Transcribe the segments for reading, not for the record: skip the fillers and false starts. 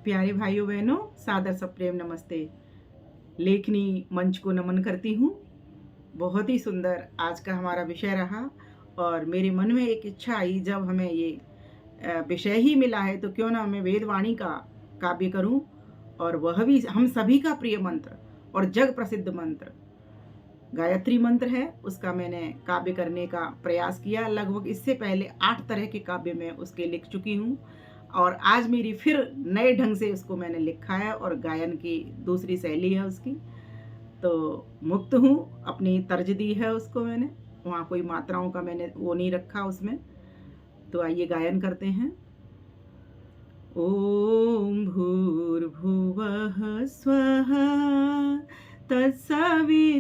प्यारे भाइयों बहनों, सादर सप्रेम नमस्ते। लेखनी मंच को नमन करती हूँ। बहुत ही सुंदर आज का हमारा विषय रहा और मेरे मन में एक इच्छा आई, जब हमें ये विषय ही मिला है तो क्यों ना मैं वेदवाणी का काव्य करूं, और वह भी हम सभी का प्रिय मंत्र और जग प्रसिद्ध मंत्र गायत्री मंत्र है। उसका मैंने काव्य करने का प्रयास किया। लगभग इससे पहले 8 तरह के काव्य मैं उसके लिख चुकी हूँ और आज मेरी फिर नए ढंग से उसको मैंने लिखा है और गायन की दूसरी शैली है उसकी। तो मुक्त हूँ, अपनी तर्ज दी है उसको मैंने, वहाँ कोई मात्राओं का मैंने वो नहीं रखा उसमें। तो आइए गायन करते हैं। ओम भूर्भुवः स्वः तत्सवितुर्वरेण्यं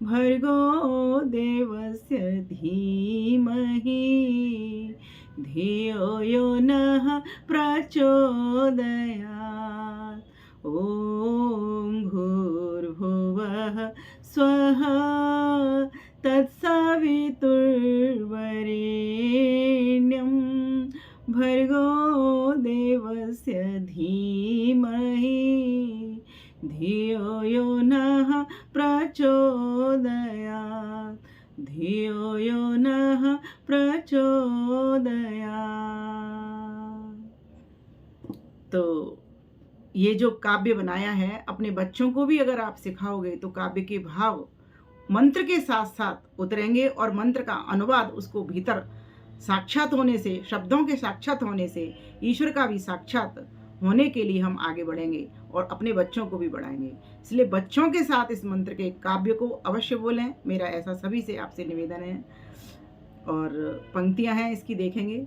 भर्गो देवस्य धीमहि धियो यो नः प्रचोदयात्। ॐ भूर्भुवः स्वः तत्सवितुर्वरेण्यं भर्गो देवस्य धीमहि धियो यो नः प्रचोदयात्। धियो यो नः प्रचोदयात्। तो ये जो काव्य बनाया है, अपने बच्चों को भी अगर आप सिखाओगे तो काव्य के भाव मंत्र के साथ साथ उतरेंगे और मंत्र का अनुवाद उसको भीतर साक्षात होने से, शब्दों के साक्षात होने से ईश्वर का भी साक्षात होने के लिए हम आगे बढ़ेंगे और अपने बच्चों को भी बढ़ाएंगे। इसलिए बच्चों के साथ इस मंत्र के काव्य को अवश्य बोलें, मेरा ऐसा सभी से आपसे निवेदन है। और पंक्तियां हैं इसकी, देखेंगे।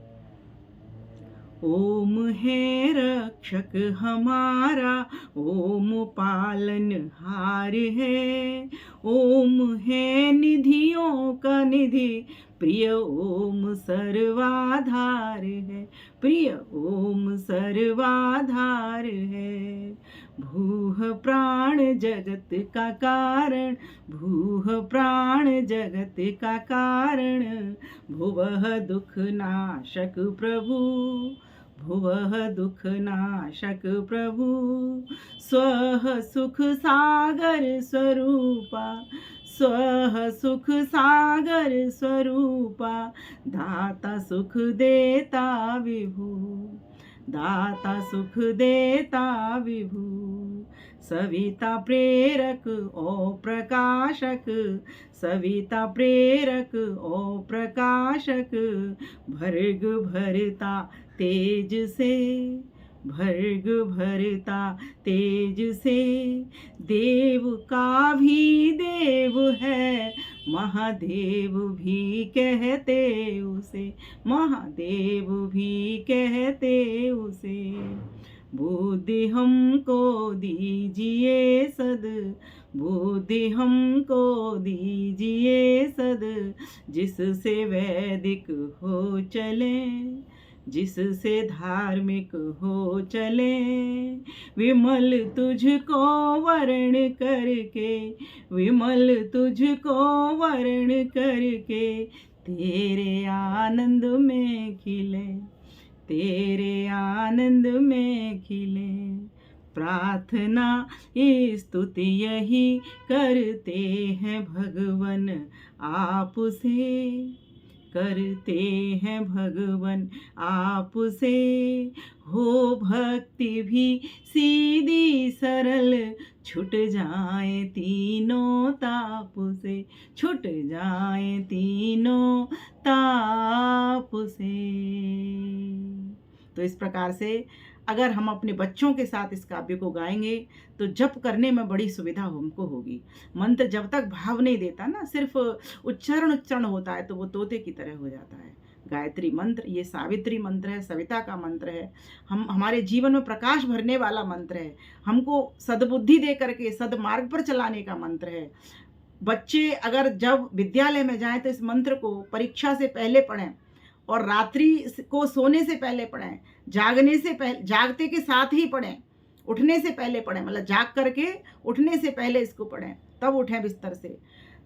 ओम है रक्षक हमारा, ओम पालनहार है, ओम है निधियों का निधि, प्रिय ओम सर्वाधार है, प्रिय ओम सर्वाधार है। भूह प्राण जगत का कारण, भूह प्राण जगत का कारण, भुवः दुख नाशक प्रभु, भुवः दुख नाशक प्रभु, स्वः सुख सागर स्वरूपा, स्वः सुख सागर स्वरूपा, दाता सुख देता विभु, दाता सुख देता विभु, सविता प्रेरक ओ प्रकाशक, सविता प्रेरक ओ प्रकाशक, भर्ग भरता तेज से, भर्ग भरता तेज से, देव का भी देव है, महादेव भी कहते उसे, महादेव भी कहते उसे। बुद्धि हमको दीजिए सद, बुद्धि हमको दीजिए सद, जिससे वैदिक हो चले, जिससे धार्मिक हो चले। विमल तुझको वर्ण करके, विमल तुझको वर्ण करके, तेरे आनंद में खिले, तेरे आनंद में खिले। प्रार्थना स्तुति यही करते हैं भगवन आपसे, करते हैं भगवन आपसे। हो भक्ति भी सीधी सरल, छूट जाए तीनों ताप से, छूट जाए तीनों ताप से। तो इस प्रकार से अगर हम अपने बच्चों के साथ इस काव्य को गाएंगे तो जप करने में बड़ी सुविधा हमको होगी। मंत्र जब तक भाव नहीं देता ना, सिर्फ उच्चारण होता है, तो वो तोते की तरह हो जाता है। गायत्री मंत्र ये सावित्री मंत्र है, सविता का मंत्र है, हमारे जीवन में प्रकाश भरने वाला मंत्र है, हमको सद्बुद्धि दे करके सदमार्ग पर चलाने का मंत्र है। बच्चे अगर जब विद्यालय में जाएं तो इस मंत्र को परीक्षा से पहले पढ़ें और रात्रि को सोने से पहले पढ़ें, जागने से पहले, जागते के साथ ही पढ़ें, उठने से पहले पढ़ें, मतलब जाग करके उठने से पहले इसको पढ़ें, तब उठें बिस्तर से।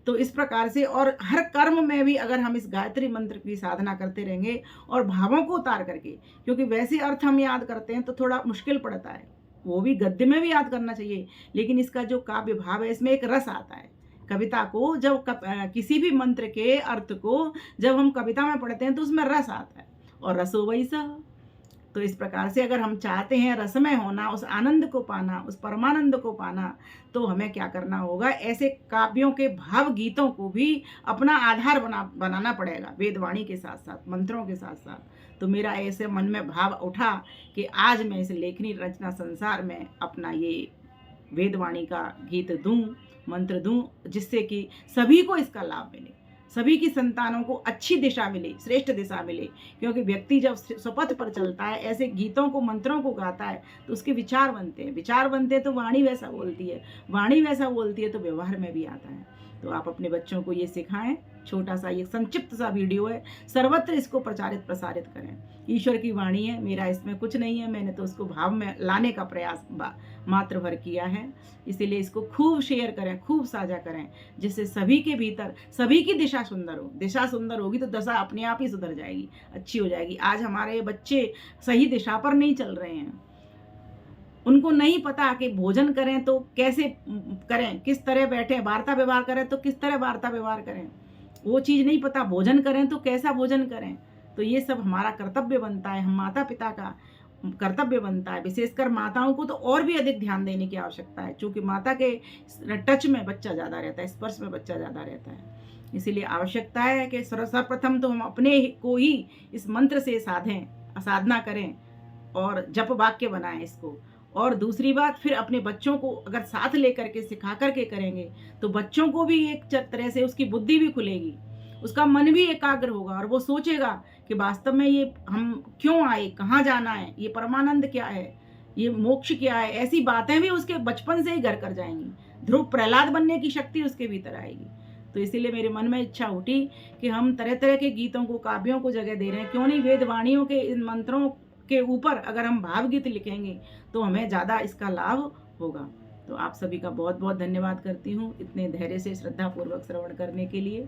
तो इस प्रकार से और हर कर्म में भी अगर हम इस गायत्री मंत्र की साधना करते रहेंगे और भावों को उतार करके, क्योंकि वैसे अर्थ हम याद करते हैं तो थोड़ा मुश्किल पड़ता है, वो भी गद्य में भी याद करना चाहिए, लेकिन इसका जो काव्य भाव है इसमें एक रस आता है। कविता को जब किसी भी मंत्र के अर्थ को जब हम कविता में पढ़ते हैं तो उसमें रस आता है, और रसो वैसा। तो इस प्रकार से अगर हम चाहते हैं रसमय होना, उस आनंद को पाना, उस परमानंद को पाना, तो हमें क्या करना होगा, ऐसे काव्यों के भाव गीतों को भी अपना आधार बनाना पड़ेगा, वेदवाणी के साथ साथ, मंत्रों के साथ साथ। तो मेरा ऐसे मन में भाव उठा कि आज मैं इस लेखनी रचना संसार में अपना ये वेदवाणी का गीत दूं, मंत्र दूं, जिससे कि सभी को इसका लाभ मिले, सभी की संतानों को अच्छी दिशा मिले, श्रेष्ठ दिशा मिले। क्योंकि व्यक्ति जब स्वपथ पर चलता है, ऐसे गीतों को मंत्रों को गाता है, तो उसके विचार बनते हैं, विचार बनते हैं तो वाणी वैसा बोलती है, वाणी वैसा बोलती है तो व्यवहार में भी आता है। तो आप अपने बच्चों को ये सिखाएं। छोटा सा ये संक्षिप्त सा वीडियो है, सर्वत्र इसको प्रचारित प्रसारित करें। ईश्वर की वाणी है, मेरा इसमें कुछ नहीं है, मैंने तो उसको भाव में लाने का प्रयास मात्र भर किया है। इसीलिए इसको खूब शेयर करें, खूब साझा करें, जिससे सभी के भीतर सभी की दिशा सुंदर हो। दिशा सुंदर होगी तो दशा अपने आप ही सुधर जाएगी, अच्छी हो जाएगी। आज हमारे बच्चे सही दिशा पर नहीं चल रहे हैं, उनको नहीं पता कि भोजन करें तो कैसे करें, किस तरह बैठें, वार्ता व्यवहार करें तो किस तरह वार्ता व्यवहार करें, वो चीज़ नहीं पता। भोजन करें तो कैसा भोजन करें, तो ये सब हमारा कर्तव्य बनता है, हम माता पिता का कर्तव्य बनता है। विशेषकर माताओं को तो और भी अधिक ध्यान देने की आवश्यकता है, क्योंकि माता के टच में बच्चा ज़्यादा रहता है, स्पर्श में बच्चा ज़्यादा रहता है। इसीलिए आवश्यकता है कि सर्वप्रथम तो हम अपने को ही इस मंत्र से साधना करें और जप वाक्य बनाएं इसको। और दूसरी बात, फिर अपने बच्चों को अगर साथ लेकर के सिखा करके करेंगे तो बच्चों को भी एक तरह से उसकी बुद्धि भी खुलेगी, उसका मन भी एकाग्र होगा, और वो सोचेगा कि वास्तव में ये हम क्यों आए, कहाँ जाना है, ये परमानंद क्या है, ये मोक्ष क्या है। ऐसी बातें भी उसके बचपन से ही घर कर जाएंगी, ध्रुव प्रहलाद बनने की शक्ति उसके भीतर आएगी। तो इसीलिए मेरे मन में इच्छा उठी कि हम तरह तरह के गीतों को, काव्यों को जगह दे रहे हैं, क्यों नहीं वेदवाणियों के इन मंत्रों के ऊपर अगर हम भावगीत लिखेंगे तो हमें ज़्यादा इसका लाभ होगा। तो आप सभी का बहुत बहुत धन्यवाद करती हूँ इतने धैर्य से श्रद्धापूर्वक श्रवण करने के लिए।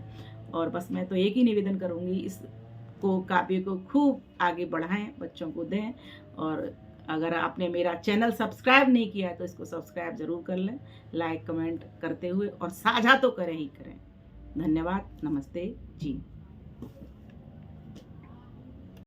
और बस मैं तो एक ही निवेदन करूँगी, इसको काव्य को खूब आगे बढ़ाएं, बच्चों को दें। और अगर आपने मेरा चैनल सब्सक्राइब नहीं किया है तो इसको सब्सक्राइब जरूर कर लें, लाइक कमेंट करते हुए, और साझा तो करें ही करें। धन्यवाद, नमस्ते जी।